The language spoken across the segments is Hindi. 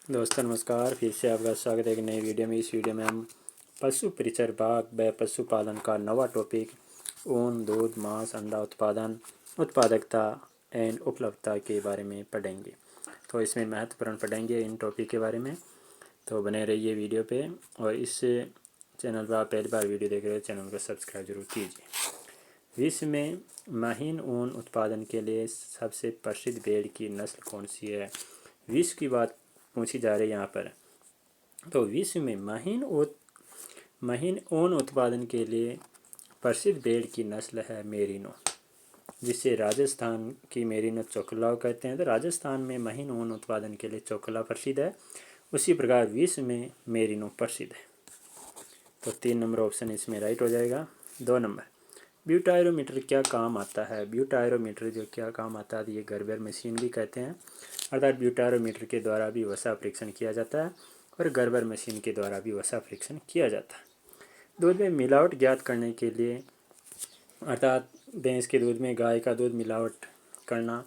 दोस्तों नमस्कार, फिर से आपका स्वागत है एक नई वीडियो में। इस वीडियो में हम पशु परिचर भाग व पशुपालन का नवा टॉपिक ऊन, दूध, मांस, अंडा उत्पादन, उत्पादकता एवं उपलब्धता के बारे में पढ़ेंगे। तो इसमें महत्वपूर्ण पढ़ेंगे इन टॉपिक के बारे में, तो बने रहिए वीडियो पे। और इस चैनल पर आप पहली बार वीडियो देख रहे हो, चैनल को सब्सक्राइब जरूर कीजिए। विश्व में महीन ऊन उत्पादन के लिए सबसे प्रसिद्ध भेड़ की नस्ल कौन सी है? विश्व की बात पूछी जा रही है यहाँ पर। तो विश्व में महीन ऊन उत्पादन के लिए प्रसिद्ध भेड़ की नस्ल है मेरिनो, जिसे राजस्थान की मेरिनो चोकला कहते हैं। तो राजस्थान में महीन ऊन उत्पादन के लिए चोकला प्रसिद्ध है, उसी प्रकार विश्व में मेरिनो प्रसिद्ध है। तो 3 नंबर ऑप्शन इसमें राइट हो जाएगा। 2 नंबर, ब्यूटायरोमीटर क्या काम आता है? ब्यूटायरोमीटर जो क्या काम आता है, ये गर्बर मशीन भी कहते हैं। अर्थात ब्यूटायरोमीटर के द्वारा भी वसा परीक्षण किया जाता है और गर्बर मशीन के द्वारा भी वसा परीक्षण किया जाता है। दूध में मिलावट ज्ञात करने के लिए, अर्थात भैंस के दूध में गाय का दूध मिलावट करना,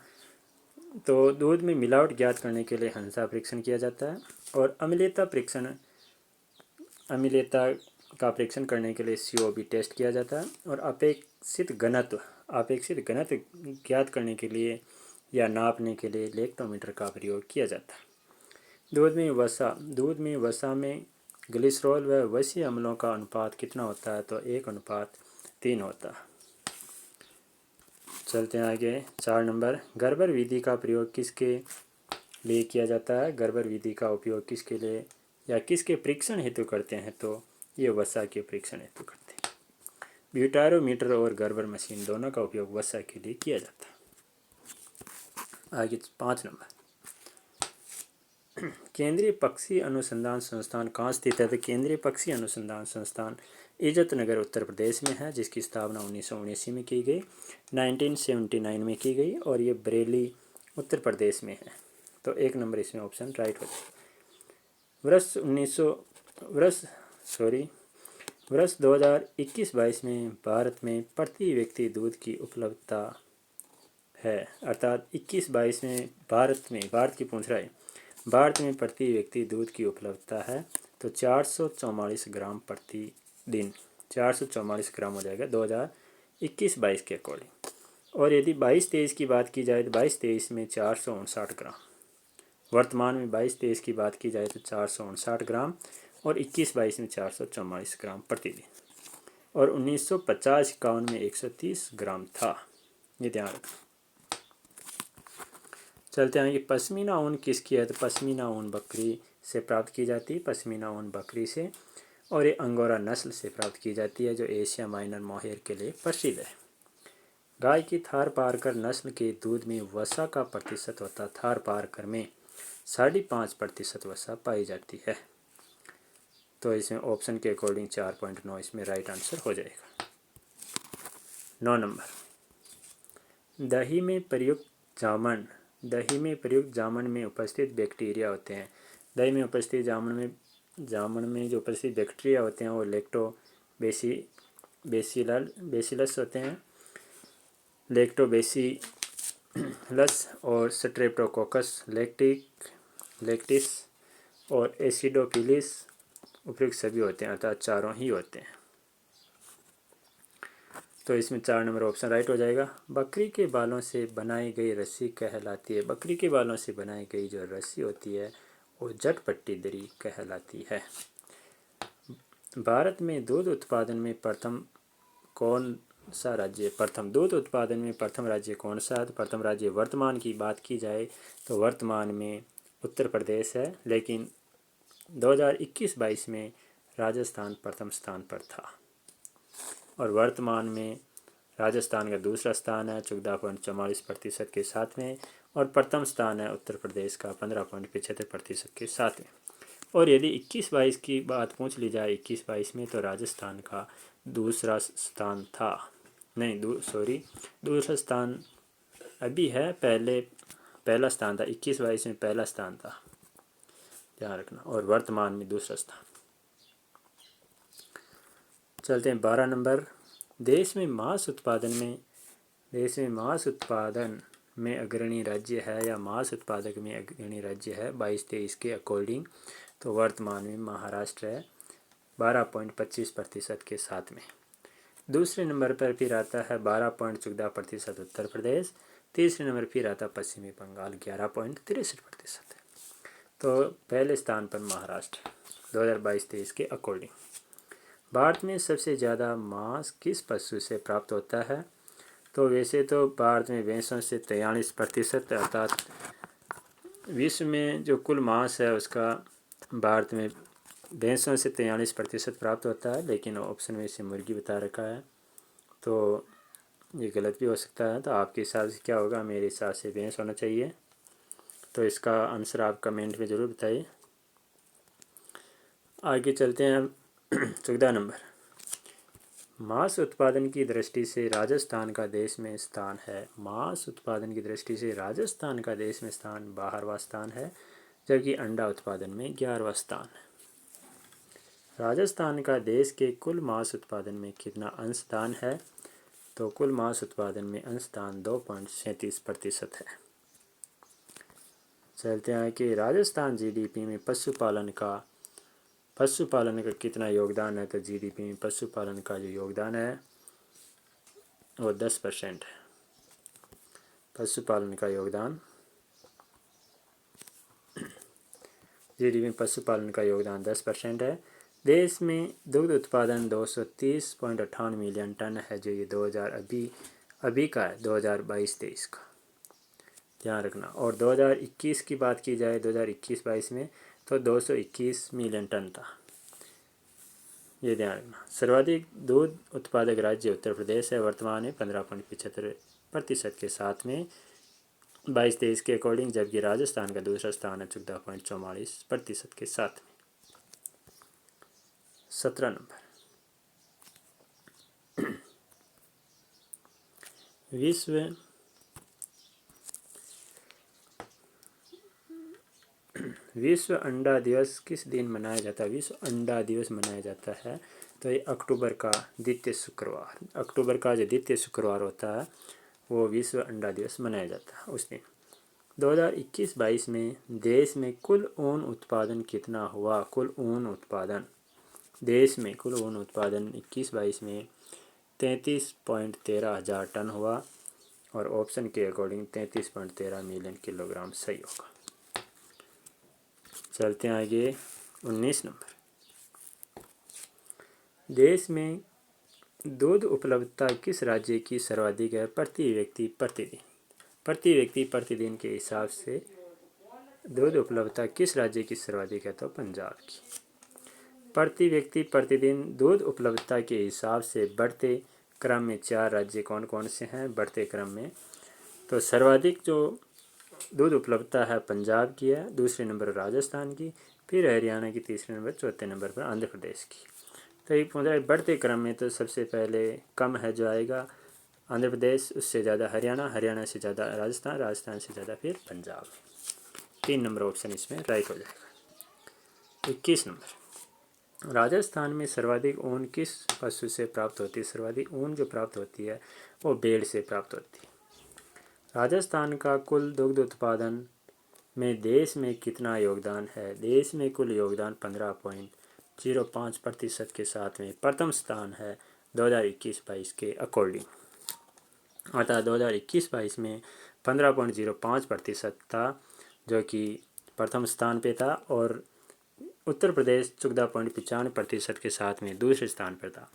तो दूध में मिलावट ज्ञात करने के लिए हंसा परीक्षण किया जाता है। और अम्लीयता का परीक्षण करने के लिए COB टेस्ट किया जाता है। और अपेक्षित घनत्व ज्ञात करने के लिए या नापने के लिए लेक्टोमीटर का प्रयोग किया जाता है। दूध में वसा में ग्लिसरॉल व वसीय अम्लों का अनुपात कितना होता है? तो 1:3 होता है। चलते हैं आगे। 4 नंबर, गर्बर विधि का प्रयोग किसके लिए किया जाता है? गर्बर विधि का उपयोग किसके लिए या किसके परीक्षण हेतु करते हैं? तो ये वसा के परीक्षण हेतु करते हैं। ब्यूटारोमीटर और गर्बर मशीन दोनों का उपयोग वसा के लिए किया जाता है। आगे 5 नंबर, केंद्रीय पक्षी अनुसंधान संस्थान कहाँ स्थित है? तो केंद्रीय पक्षी अनुसंधान संस्थान इज्जतनगर उत्तर प्रदेश में है, जिसकी स्थापना 1979 में की गई, 1979 में की गई, और ये बरेली उत्तर प्रदेश में है। तो 1 नंबर इसमें ऑप्शन राइट हो जाएगा। वर्ष 2021-22 में भारत में प्रति व्यक्ति दूध की उपलब्धता है, अर्थात 21-22 में भारत की पूछ रहा है, भारत में प्रति व्यक्ति दूध की उपलब्धता है तो 444 ग्राम प्रति दिन, 444 ग्राम हो जाएगा 2021-22 के अकॉर्डिंग। और यदि 22-23 की बात की जाए तो 22-23 में 459 ग्राम, वर्तमान में 22-23 की बात की जाए तो 459 ग्राम, और 21-22 में 444 ग्राम प्रतिदिन, और 1950-51 में 130 ग्राम था। ये ध्यान रखना। चलते हैं कि पश्मीना ऊन किसकी है? तो पश्मीना ऊन बकरी से प्राप्त की जाती है, पश्मीना ऊन बकरी से, और ये अंगोरा नस्ल से प्राप्त की जाती है, जो एशिया माइनर मोहेर के लिए प्रसिद्ध है। गाय की थारपारकर नस्ल के दूध में वसा का प्रतिशत होता, थारपारकर में 5.5% वसा पाई जाती है। तो इसमें ऑप्शन के अकॉर्डिंग 4.9 इसमें राइट आंसर हो जाएगा। 9 नंबर, दही में प्रयुक्त जामन में उपस्थित बैक्टीरिया होते हैं। दही में उपस्थित जामन में जो उपस्थित बैक्टीरिया होते हैं वो बेसिलस होते हैं, लेक्टोबेसिलस और स्ट्रेप्टोकोकस लैक्टिस और एसिडोफिलिस उपयुक्त सभी होते हैं, अर्थात चारों ही होते हैं। तो इसमें 4 नंबर ऑप्शन राइट हो जाएगा। बकरी के बालों से बनाई गई रस्सी कहलाती है, बकरी के बालों से बनाई गई जो रस्सी होती है वो जटपट्टी दरी कहलाती है। भारत में दूध उत्पादन में प्रथम राज्य कौन सा है? तो प्रथम राज्य वर्तमान की बात की जाए तो वर्तमान में उत्तर प्रदेश है, लेकिन 2021-22 में राजस्थान प्रथम स्थान पर था, और वर्तमान में राजस्थान का दूसरा स्थान है 14.44% के साथ में, और प्रथम स्थान है उत्तर प्रदेश का 15.75% के साथ में। और यदि 21-22 की बात पूछ ली जाए 21-22 में, तो राजस्थान का दूसरा स्थान था, दूसरा स्थान अभी है, पहला स्थान था, 21-22 में पहला स्थान था, ध्यान रखना, और वर्तमान में दूसरा स्थान। चलते हैं 12 नंबर, देश में मांस उत्पादन में अग्रणी राज्य है या मांस उत्पादक में अग्रणी राज्य है 22-23 के अकॉर्डिंग, तो वर्तमान में महाराष्ट्र है 12.25% के साथ में। दूसरे नंबर पर फिर आता है 12.14% उत्तर प्रदेश। तीसरे नंबर फिर आता पश्चिमी बंगाल 11.63% है। तो पहले स्थान पर महाराष्ट्र 2022-23 के अकॉर्डिंग। भारत में सबसे ज़्यादा मांस किस पशु से प्राप्त होता है? तो वैसे तो भारत में भैंसों से 43%, अर्थात विश्व में जो कुल मांस है उसका भारत में भैंसों से 43% प्राप्त होता है, लेकिन ऑप्शन में से मुर्गी बता रखा है, तो ये गलत भी हो सकता है। तो आपके हिसाब से क्या होगा? मेरे हिसाब से भैंस होना चाहिए। तो इसका आंसर आप कमेंट में ज़रूर बताइए। आगे चलते हैं 14 नंबर। मांस उत्पादन की दृष्टि से राजस्थान का देश में स्थान है। मांस उत्पादन की दृष्टि से राजस्थान का देश में स्थान 12वां स्थान है, जबकि अंडा उत्पादन में 11वां स्थान है। राजस्थान का देश के कुल मांस उत्पादन में कितना अंशदान है? तो कुल मांस उत्पादन में अंशदान 2.37% है। चलते हैं कि राजस्थान जीडीपी में पशुपालन का कितना योगदान है? तो जीडीपी में पशुपालन का जो योगदान है वो 10% है। पशुपालन का योगदान जीडीपी में पशुपालन का योगदान 10% है। देश में दुग्ध उत्पादन 230.58 मिलियन टन है, जो ये 2000 अभी का है, 2022-23 का, ध्यान रखना। और 2021 की बात की जाए 2021-22 में तो 221 मिलियन टन था, ये ध्यान रखना। सर्वाधिक दूध उत्पादक राज्य उत्तर प्रदेश है, वर्तमान में 15.75% के साथ में 22-23 के अकॉर्डिंग, जबकि राजस्थान का दूसरा स्थान है 14.44% के साथ में। 17 नंबर। विश्व अंडा दिवस किस दिन मनाया जाता है? विश्व अंडा दिवस मनाया जाता है तो ये अक्टूबर का द्वितीय शुक्रवार होता है, वो विश्व अंडा दिवस मनाया जाता है उस दिन। 2021-22 में देश में कुल ऊन उत्पादन कितना हुआ? कुल ऊन उत्पादन देश में 21-22 में 33.13 हज़ार टन हुआ, और ऑप्शन के अकॉर्डिंग 33.13 मिलियन किलोग्राम सही होगा। चलते हैं आगे 19 नंबर। देश में दूध उपलब्धता किस राज्य की सर्वाधिक है? प्रति व्यक्ति प्रतिदिन के हिसाब से दूध उपलब्धता किस राज्य की सर्वाधिक है? तो पंजाब की। प्रति व्यक्ति प्रतिदिन दूध उपलब्धता के हिसाब से बढ़ते क्रम में 4 राज्य कौन कौन से हैं? बढ़ते क्रम में तो सर्वाधिक जो दूध उपलब्धता है पंजाब की है, दूसरे नंबर राजस्थान की, फिर हरियाणा की, तीसरे नंबर, चौथे नंबर पर आंध्र प्रदेश की। तो एक बढ़ते क्रम में तो सबसे पहले कम है जो आएगा आंध्र प्रदेश, उससे ज़्यादा हरियाणा, हरियाणा से ज़्यादा राजस्थान, राजस्थान से ज़्यादा फिर पंजाब। 3 नंबर ऑप्शन इसमें राइट हो जाएगा। 21 नंबर। राजस्थान में सर्वाधिक ऊन किस पशु से प्राप्त होती है? सर्वाधिक ऊन जो प्राप्त होती है वो भेड़ से प्राप्त होती है। राजस्थान का कुल दुग्ध उत्पादन में देश में कितना योगदान है? देश में कुल योगदान 15.05% के साथ में प्रथम स्थान है 2021-22 के अकॉर्डिंग। अर्थात 2021-22 में 15.05% था, जो कि प्रथम स्थान पे था, और उत्तर प्रदेश 14.95% के साथ में दूसरे स्थान पर था।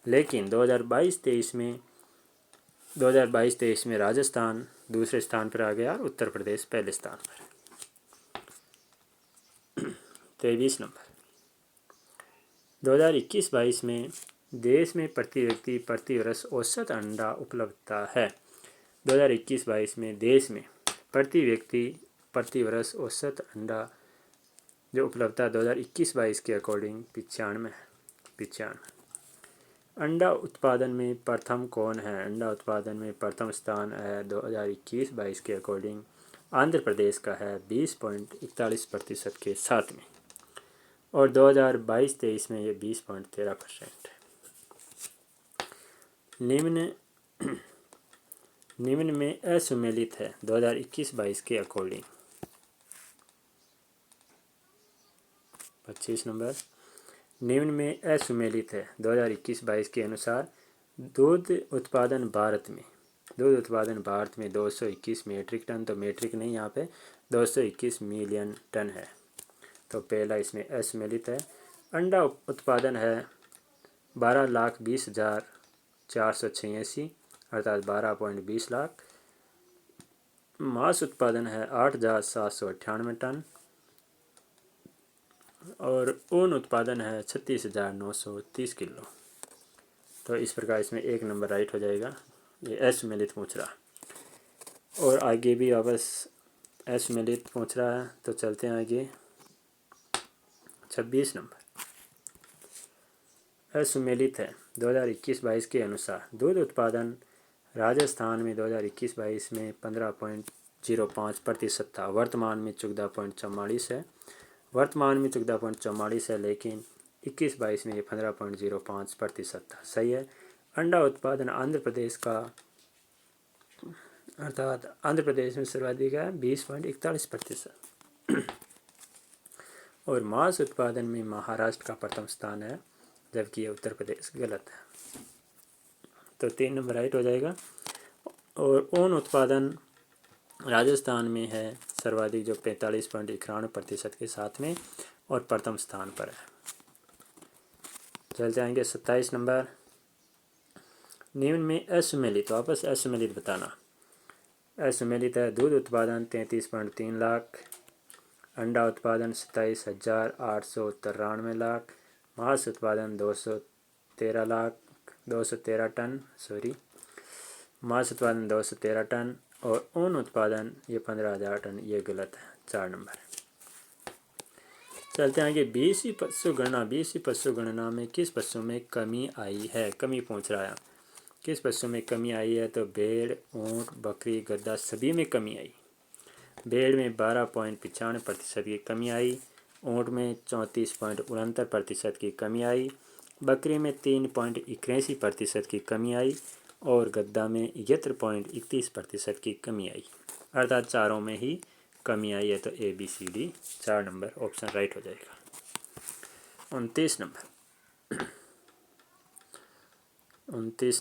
लेकिन 2022-23 में राजस्थान दूसरे स्थान पर आ गया और उत्तर प्रदेश पहले स्थान पर। 23 नंबर। 2021-22 में देश में प्रति व्यक्ति प्रति वर्ष औसत अंडा उपलब्धता है। 2021-22 में देश में प्रति व्यक्ति प्रति वर्ष औसत अंडा जो उपलब्धता 2021-22 के अकॉर्डिंग 95। अंडा उत्पादन में प्रथम कौन है? अंडा उत्पादन में प्रथम स्थान है 2021-22 के अकॉर्डिंग आंध्र प्रदेश का है 20.41% के साथ में, और 2022-23 में ये 20.13% है। निम्न में असुमेलित है 2021-22 के अकॉर्डिंग। 25 नंबर, निम्न में असुमेलित है 2021-22 के अनुसार दूध उत्पादन भारत में 221 मीट्रिक टन, तो मीट्रिक नहीं यहाँ पे 221 मिलियन टन है, तो पहला इसमें असुमेलित है। अंडा उत्पादन है 12,20,486 अर्थात 12.20 लाख। मांस उत्पादन है 8,798 टन और ऊन उत्पादन है 36,930 किलो। तो इस प्रकार इसमें एक नंबर राइट हो जाएगा, ये असुमेलित पूछ रहा। और आगे भी वापस असुमेलित पूछ रहा है, तो चलते हैं आगे। 26 नंबर, असुमेलित है 2021-22 के अनुसार दूध उत्पादन राजस्थान में 2021-22 में 15.05% था, वर्तमान में 14.44 है। वर्तमान में 14.44 है, लेकिन 21-22 में ये 15.05% था, सही है। अंडा उत्पादन आंध्र प्रदेश का अर्थात आंध्र प्रदेश में सर्वाधिक है 20.41%। और मांस उत्पादन में महाराष्ट्र का प्रथम स्थान है, जबकि ये उत्तर प्रदेश गलत है, तो 3 नंबर राइट हो जाएगा। और ऊन उत्पादन राजस्थान में है सर्वाधिक, जो 45.91% के साथ में और प्रथम स्थान पर है। चल जाएंगे 27 नंबर, निम्न में असुमेलित, वापस असुमेलित बताना। असुमेलित है दूध उत्पादन 33.3 लाख, अंडा उत्पादन 27,893 लाख, मांस उत्पादन 213 टन, मांस उत्पादन 213 टन और ऊन उत्पादन ये 15,000 टन, ये गलत है, 4 नंबर। चलते हैं आगे। 20वीं पशु गणना, 20वीं पशु गणना में किस पशु में कमी आई है, कमी पूछ रहा है। किस पशु में कमी आई है, तो भेड़, ऊँट, बकरी, गधा सभी में कमी आई। भेड़ में 12.95% की कमी आई, ऊँट में 34.69% की कमी आई, बकरी में 3.81% की कमी आई और गद्दा में 71.31% की कमी आई, अर्थात चारों में ही कमी आई है, तो ABCD 4 नंबर ऑप्शन राइट हो जाएगा। 29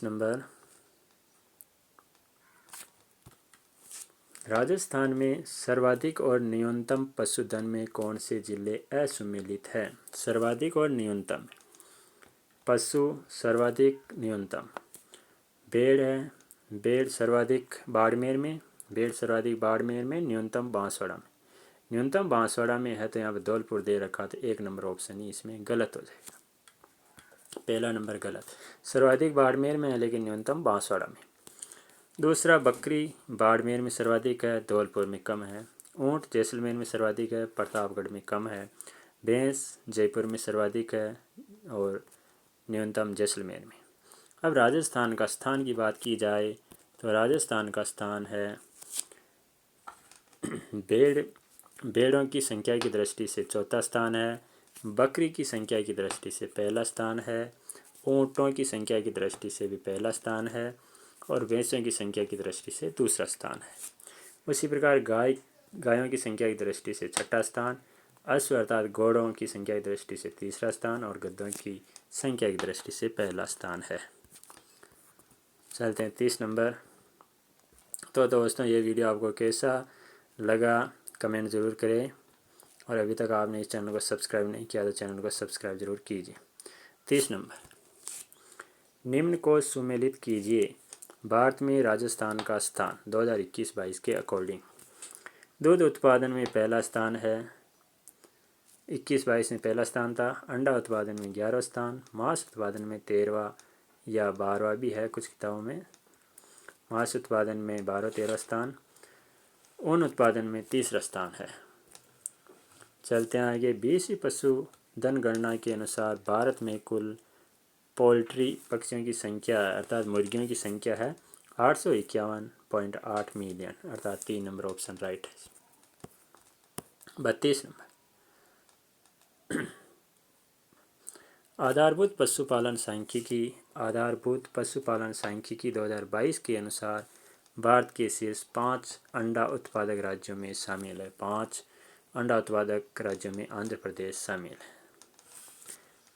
नंबर, राजस्थान में सर्वाधिक और न्यूनतम पशुधन में कौन से जिले असुमेलित है। सर्वाधिक और न्यूनतम पशु, सर्वाधिक न्यूनतम भेड़ है, भेड़ सर्वाधिक बाड़मेर में, न्यूनतम बांसवाड़ा में। न्यूनतम बांसवाड़ा में है, तो यहाँ पर धौलपुर दे रखा, तो 1 नंबर ऑप्शन ही इसमें गलत हो जाएगा, पहला नंबर गलत। सर्वाधिक बाड़मेर में है, लेकिन न्यूनतम बांसवाड़ा में। दूसरा, बकरी बाड़मेर में सर्वाधिक है, धौलपुर में कम है। ऊँट जैसलमेर में सर्वाधिक है, प्रतापगढ़ में कम है। भैंस जयपुर में सर्वाधिक है और न्यूनतम जैसलमेर में। अब राजस्थान का स्थान की बात की जाए, तो राजस्थान का स्थान है भेड़ों की संख्या की दृष्टि से चौथा स्थान है, बकरी की संख्या की दृष्टि से पहला स्थान है, ऊँटों की संख्या की दृष्टि से भी पहला स्थान है और भैंसों की संख्या की दृष्टि से दूसरा स्थान है। उसी प्रकार गायों की संख्या की दृष्टि से छठा स्थान, अश्व अर्थात घोड़ों की संख्या की दृष्टि से तीसरा स्थान और गधों की संख्या की दृष्टि से पहला स्थान है। चलते हैं 30 नंबर। तो दोस्तों, ये वीडियो आपको कैसा लगा कमेंट ज़रूर करें और अभी तक आपने इस चैनल को सब्सक्राइब नहीं किया तो चैनल को सब्सक्राइब जरूर कीजिए। 30 नंबर, निम्न को सुमेलित कीजिए। भारत में राजस्थान का स्थान 2021-22 के अकॉर्डिंग। दूध उत्पादन में पहला स्थान है, 21-22 में पहला स्थान था। अंडा उत्पादन में 11वां स्थान, मांस उत्पादन में 13वां या 12वां भी है कुछ किताबों में, मांस उत्पादन में 12-13 स्थान, ऊन उत्पादन में तीसरा स्थान है। चलते हैं आगे। 20वीं पशुधन गणना के अनुसार भारत में कुल पोल्ट्री पक्षियों की संख्या अर्थात मुर्गियों की संख्या है 851.8 मिलियन, अर्थात 3 नंबर ऑप्शन राइट है। 32 नंबर, आधारभूत पशुपालन सांख्यिकी 2022 के अनुसार भारत के शीर्ष 5 अंडा उत्पादक राज्यों में शामिल है। 5 अंडा उत्पादक राज्यों में आंध्र प्रदेश शामिल है।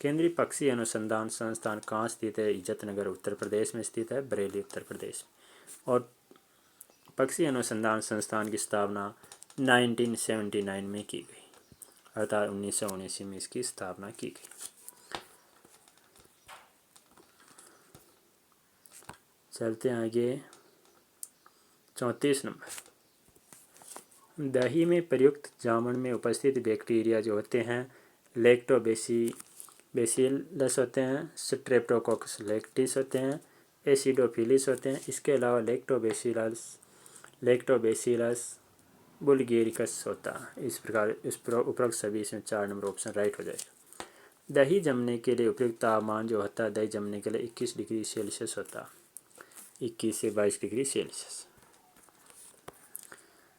केंद्रीय पक्षी अनुसंधान संस्थान कहाँ स्थित है? इज्जतनगर उत्तर प्रदेश में स्थित है, बरेली उत्तर प्रदेश। और पक्षी अनुसंधान संस्थान की स्थापना 1979 में की गई, अर्थात 1979 में इसकी स्थापना की गई। चलते हैं आगे। 34 नंबर, दही में प्रयुक्त जामुन में उपस्थित बैक्टीरिया जो होते हैं लैक्टोबैसिलस होते हैं, स्ट्रेप्टोकोकस लैक्टिस होते हैं, एसिडोफिलिस होते हैं। इसके अलावा लैक्टोबैसिलस बुल्गेरिकस होता है। इस प्रकार उपरोक्त सभी इसमें 4 नंबर ऑप्शन राइट हो जाएगा। दही जमने के लिए उपयुक्त तापमान जो होता है दही जमने के लिए 21 डिग्री सेल्सियस होता है, 21 से 22 डिग्री सेल्सियस।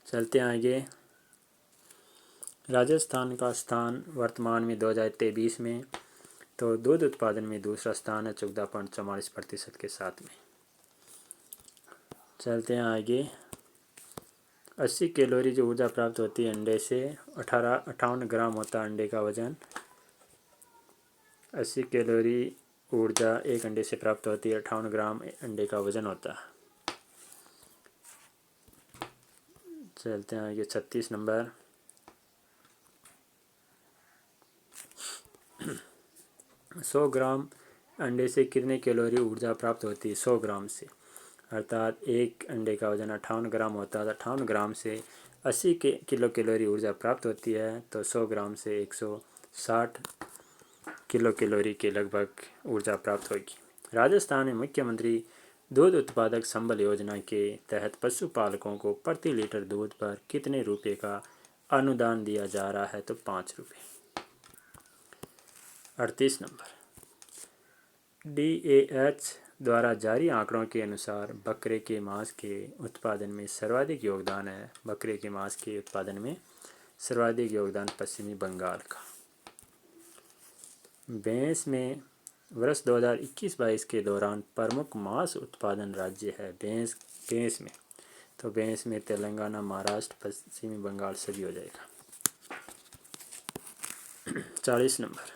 चलते हैं आगे। राजस्थान का स्थान वर्तमान में 2023 में तो दूध उत्पादन में दूसरा स्थान है 14.44% के साथ में। चलते हैं आगे। 80 कैलोरी जो ऊर्जा प्राप्त होती है अंडे से, 58 ग्राम होता है अंडे का वजन। 80 कैलोरी ऊर्जा एक अंडे से प्राप्त होती है, 58 ग्राम अंडे का वजन होता है। चलते हैं आगे। 36 नंबर, 100 ग्राम अंडे से कितने कैलोरी ऊर्जा प्राप्त होती है? 100 ग्राम से, अर्थात एक अंडे का वजन 58 ग्राम होता है। 58 ग्राम से 80 किलो कैलोरी ऊर्जा प्राप्त होती है, तो 100 ग्राम से 160 किलो कैलोरी के लगभग ऊर्जा प्राप्त होगी। राजस्थान में मुख्यमंत्री दूध उत्पादक संबल योजना के तहत पशुपालकों को प्रति लीटर दूध पर कितने रुपए का अनुदान दिया जा रहा है? तो 5 रुपये। 38 नंबर, DAH द्वारा जारी आंकड़ों के अनुसार बकरे के मांस के उत्पादन में सर्वाधिक योगदान है। बकरे के मांस के उत्पादन में सर्वाधिक योगदान पश्चिमी बंगाल का। भैंस में वर्ष 2021-22 के दौरान प्रमुख मांस उत्पादन राज्य है भैंस में, तो भैंस में तेलंगाना, महाराष्ट्र, पश्चिमी बंगाल सभी हो जाएगा। 40 नंबर,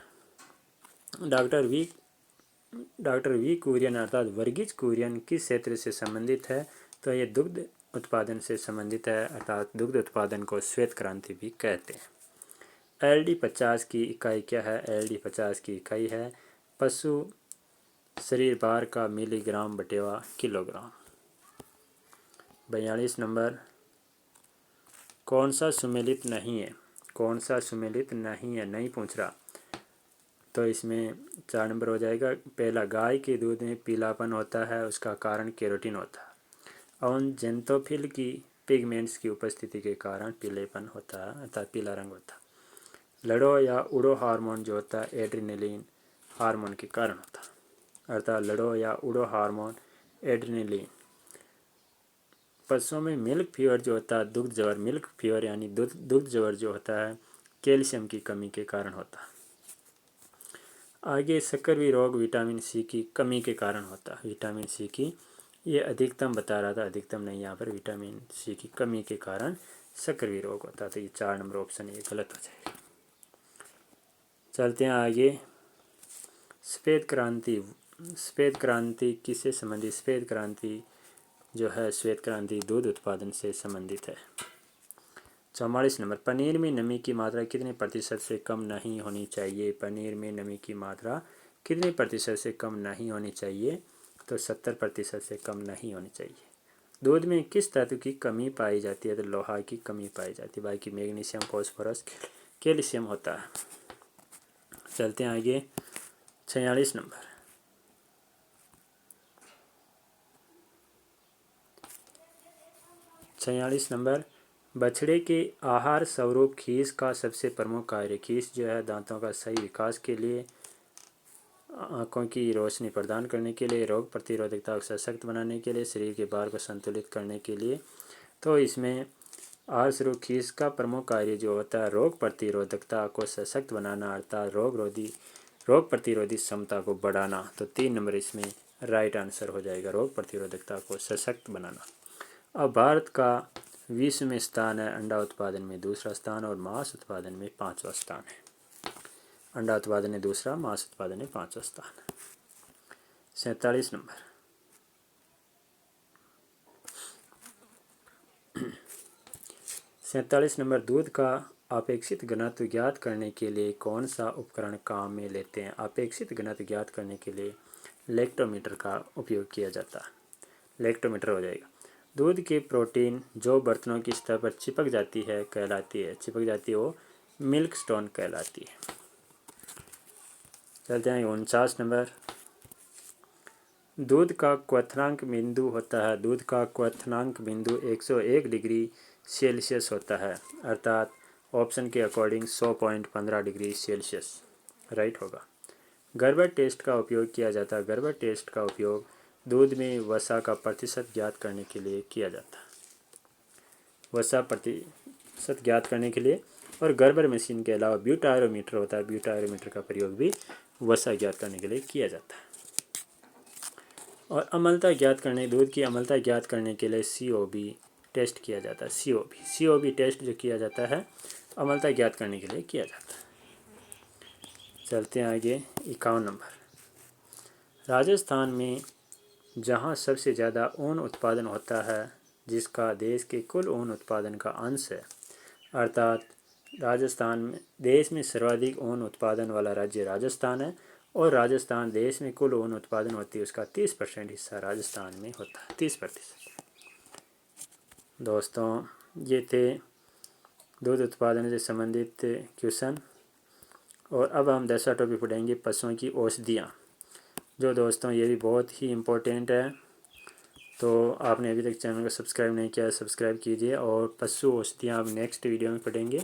डॉक्टर वी कुरियन अर्थात वर्गीज कुरियन किस क्षेत्र से संबंधित है? तो ये दुग्ध उत्पादन से संबंधित है, अर्थात दुग्ध उत्पादन को श्वेत क्रांति भी कहते हैं। LD50 की इकाई क्या है? LD50 की इकाई है पशु शरीर भार का मिलीग्राम बटेवा किलोग्राम। 42 नंबर, कौन सा सुमेलित नहीं है? कौन सा सुमेलित नहीं है, नहीं पूछ रहा, तो इसमें 4 नंबर हो जाएगा। पहला, गाय के दूध में पीलापन होता है, उसका कारण केरोटीन होता है। और जेंथोफिल की पिगमेंट्स की उपस्थिति के कारण पीलेपन होता है, अर्थात पीला रंग होता है। लड़ो या उड़ो हार्मोन जो होता है एड्रेनलिन हार्मोन के कारण होता है, अर्थात लड़ो या उड़ो हार्मोन एड्रेनलिन। पशुओं में मिल्क फीवर जो होता है दुग्ध ज्वर, मिल्क फीवर यानी दुग्ध ज्वर जो होता है कैल्शियम की कमी के कारण होता है। आगे सक्करवी रोग विटामिन सी की कमी के कारण होता है। विटामिन सी की ये अधिकतम बता रहा था, अधिकतम नहीं, यहाँ पर विटामिन सी की कमी के कारण सक्करवी रोग होता है, तो ये 4 नंबर ऑप्शन ये गलत हो जाएगा। चलते हैं आगे। सफ़ेद क्रांति किससे संबंधित? सफ़ेद क्रांति जो है श्वेत क्रांति दूध उत्पादन से संबंधित है। 44 नंबर, पनीर में नमी की मात्रा कितने प्रतिशत से कम नहीं होनी चाहिए? पनीर में नमी की मात्रा कितने प्रतिशत से कम नहीं होनी चाहिए? तो 70% से कम नहीं होनी चाहिए। दूध में किस तत्व की कमी पाई जाती है? तो लोहा की कमी पाई जाती है, बाकी मैग्नीशियम, फॉस्फोरस, कैल्शियम होता है। चलते हैं आगे। 46 नंबर, बछड़े के आहार स्वरूप खीस का सबसे प्रमुख कार्य। खीस जो है दांतों का सही विकास के लिए, आँखों की रोशनी प्रदान करने के लिए, रोग प्रतिरोधकता को सशक्त बनाने के लिए, शरीर के भार को संतुलित करने के लिए। तो इसमें आहार स्वरूप खीस का प्रमुख कार्य जो होता है रोग प्रतिरोधकता को सशक्त बनाना, अर्थात रोग प्रतिरोधी क्षमता को बढ़ाना। तो 3 नंबर इसमें राइट आंसर हो जाएगा, रोग प्रतिरोधकता को सशक्त बनाना। अब भारत का विश्व में स्थान है, अंडा उत्पादन में दूसरा स्थान और मांस उत्पादन में 5वां स्थान है। अंडा उत्पादन में दूसरा, मांस उत्पादन में 5वां स्थान। 47 नंबर, 47 नंबर, दूध का अपेक्षित घनत्व ज्ञात करने के लिए कौन सा उपकरण काम में लेते हैं? अपेक्षित घनत्व ज्ञात करने के लिए लैक्टोमीटर का उपयोग किया जाता है। लैक्टोमीटर हो जाएगा। दूध के प्रोटीन जो बर्तनों की सतह पर चिपक जाती है कहलाती है, चिपक जाती है वो मिल्क स्टोन कहलाती है। चलते हैं 49 नंबर, दूध का क्वथनांक बिंदु होता है। दूध का क्वथनांक बिंदु 101 डिग्री सेल्सियस होता है, अर्थात ऑप्शन के अकॉर्डिंग 100.15 डिग्री सेल्सियस राइट होगा। गर्बर टेस्ट का उपयोग किया जाता है। गर्बर टेस्ट का उपयोग दूध में वसा का प्रतिशत ज्ञात करने के लिए किया जाता है। वसा प्रतिशत ज्ञात करने के लिए। और गर्बर मशीन के अलावा ब्यूटायरोमीटर होता है। ब्यूटायरोमीटर का प्रयोग भी वसा ज्ञात करने के लिए किया जाता है। और अम्लता ज्ञात करने, दूध की अम्लता ज्ञात करने के लिए COB टेस्ट किया जाता है। COB टेस्ट जो किया जाता है अम्लता ज्ञात करने के लिए किया जाता है। चलते हैं आगे 51 नंबर, राजस्थान में जहाँ सबसे ज़्यादा ऊन उत्पादन होता है, जिसका देश के कुल ऊन उत्पादन का अंश है, अर्थात राजस्थान में देश में सर्वाधिक ऊन उत्पादन वाला राज्य राजस्थान है। और राजस्थान देश में कुल ऊन उत्पादन होती है उसका 30% हिस्सा राजस्थान में होता है, 30%। दोस्तों ये थे दूध उत्पादन से संबंधित क्वेश्चन। और अब हम 10वां टॉपिक पढ़ेंगे, पशुओं की औषधियाँ, जो दोस्तों ये भी बहुत ही इम्पोर्टेंट है। तो आपने अभी तक चैनल को सब्सक्राइब नहीं किया है, सब्सक्राइब कीजिए। और पशु औषधियाँ अब नेक्स्ट वीडियो में पढ़ेंगे।